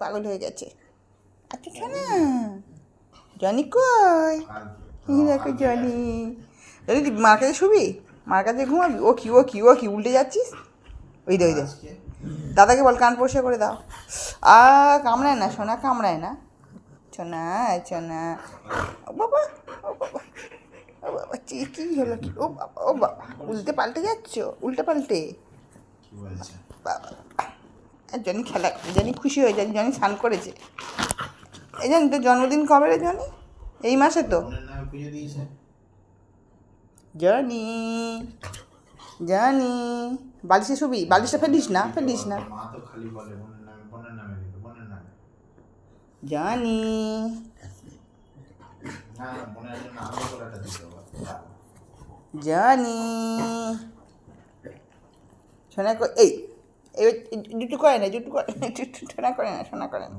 পাগল হয়ে গেছে। আচ্ছা শোনা জনি কই? দেখো জনি। জনি মার কাছে শুবি? মার কাছে ঘুমাবি? ও কি উল্টে যাচ্ছিস? ওই দে দাদাকে বল কান পরিষ্কার করে দাও। কামড়ায় না সোনা, কামড়ায় না সোনা। সোনা ও বাবা, ও বাবা, ও বাবা, কি হলো কি? ও বাবা, ও বাবা, উল্টে পাল্টে যাচ্ছ, উল্টে পাল্টে। বাবা জনি খেলা, জনি খুশি হয়ে যায়, জনি স্নান করেছে। এই জানি তোর জন্মদিন কবে রে জনি? এই মাসে তো। জনি জনি বালিশে শুবি? বালিশটা ফেলিস না, ফেলিস না। জনি জনি সোনা এই জুটু করে না, জুটু করে না, জুটু সোনা করে না, সোনা করে না।